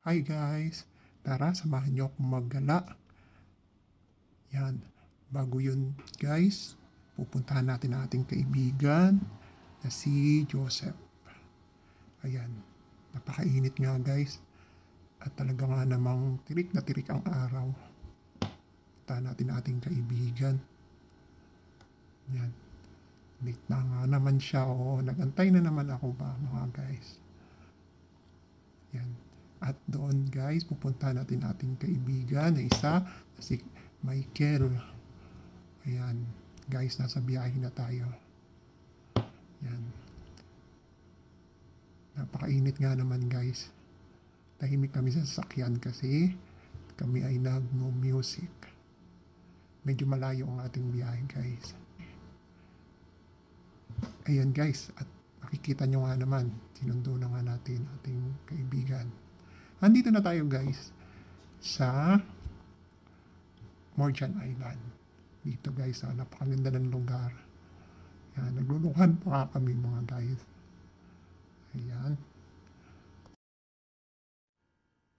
Hi guys! Tara, samahan niyo akong maggala. Yan. Bago yun guys, pupuntahan natin ang ating kaibigan na si Joseph. Ayan. Napakainit nga guys. At talaga nga namang tirik na tirik ang araw. Puntahan natin ang ating kaibigan. Yan. Late na nga naman siya. Oo, nagantay na naman ako ba mga guys. Yan. At doon guys, pupunta natin ating kaibigan na isa, si Michael. Ayan. Guys, nasa biyahe na tayo. Yan. Napakainit nga naman guys. Tahimik kami sa sasakyan kasi kami ay nag-music. Medyo malayo ang ating biyahe guys. Ayan guys, at makikita nyo nga naman, sinundo na nga natin ating kaibigan. Andito na tayo guys sa Morjan Island. Dito guys, napakaganda ng lugar. Yan, nagluluhan pa kami mga guys. Ayan.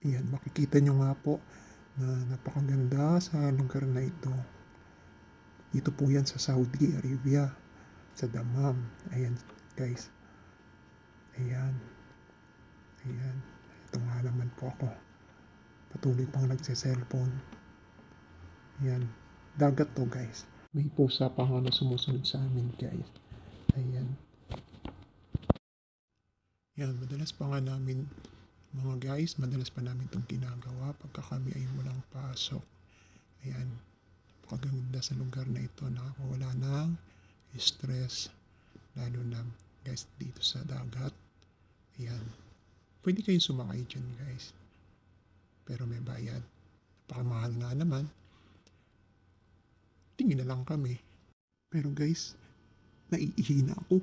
Ayan, makikita nyo nga po na napakaganda sa lugar na ito. Dito po yan sa Saudi Arabia, sa Dammam. Ayan guys. Ayan. Ayan. Ito nga naman po ako. Patuloy pang nagse-cellphone. Ayan. Dagat to guys. May pusa pa nga na sumusunod sa amin guys. Ayan. Yan. Madalas pa nga namin mga guys. Madalas pa namin itong ginagawa pagka kami ay walang pasok. Ayan. Napakaganda sa lugar na ito. Nakakawala ng stress. Lalo na guys dito sa dagat. Ayan. Pwede kayong sumakay dyan guys. Pero may bayad. Napakamahal nga naman. Tingin na lang kami. Pero guys, naiihi na ako.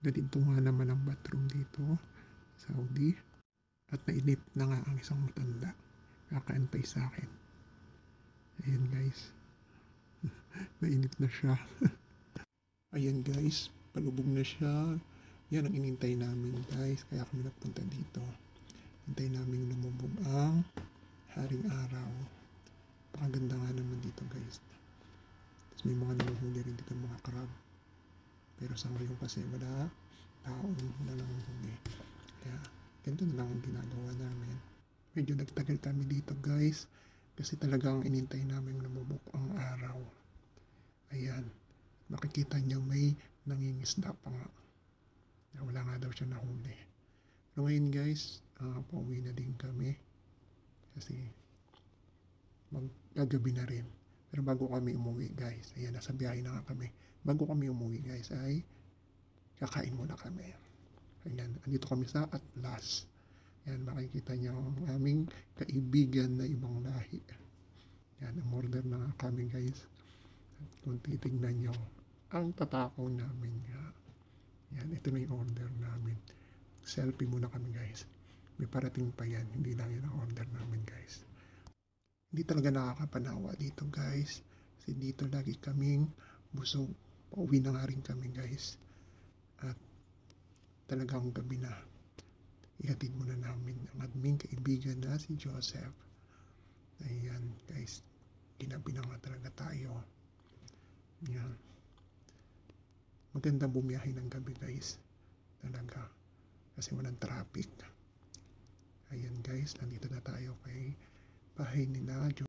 Ganito nga naman ang bathroom dito. Saudi. At nainip na nga ang isang matanda. Kakaantay sa akin. Ayan guys. Nainip na siya. Ayan guys. Palubog na siya. Yan ang inintay namin guys. Kaya kami napunta dito. Hintay namin lumubog ang haring araw. Pakaganda nga naman dito guys. Tapos may mga naluhuli rin dito mga crab. Pero sa ngayon kasi wala taong na nanguhuli. Kaya ganito na lang ang ginagawa namin. Medyo nagtagal kami dito guys. Kasi talagang inintay namin lumubog ang araw. Ayan. Makikita nyo may nangingisda pa nga. Wala nga daw siya nahuli. Pero ngayon guys, pauwi na din kami. Kasi maggagabi na rin. Pero bago kami umuwi guys, ayan, nasa biyahe na nga kami. Bago kami umuwi guys ay kakain muna kami. Ayan, andito kami sa Atlas. Ayan, makikita niyo ang aming kaibigan na ibang lahi. Ayan, umorder na nga kami guys. At kung titignan nyo, ang tatakaw namin nga. Ayan, ito na yung order namin. Selfie muna kami guys. May parating pa yan, hindi lang yun ang order namin guys. Hindi talaga nakakapanawa dito guys. Kasi dito lagi kaming busog. Pauwi na nga rin kami guys. At talagang gabi na. Ihatid muna namin ang aming kaibigan na si Joseph. Ayan guys. Ginabi na nga talaga tayo. Ayan. Magandang bumiyahe ng gabi guys. Talaga. Kasi walang traffic. Ayan guys. Nandito na tayo kay bahay nila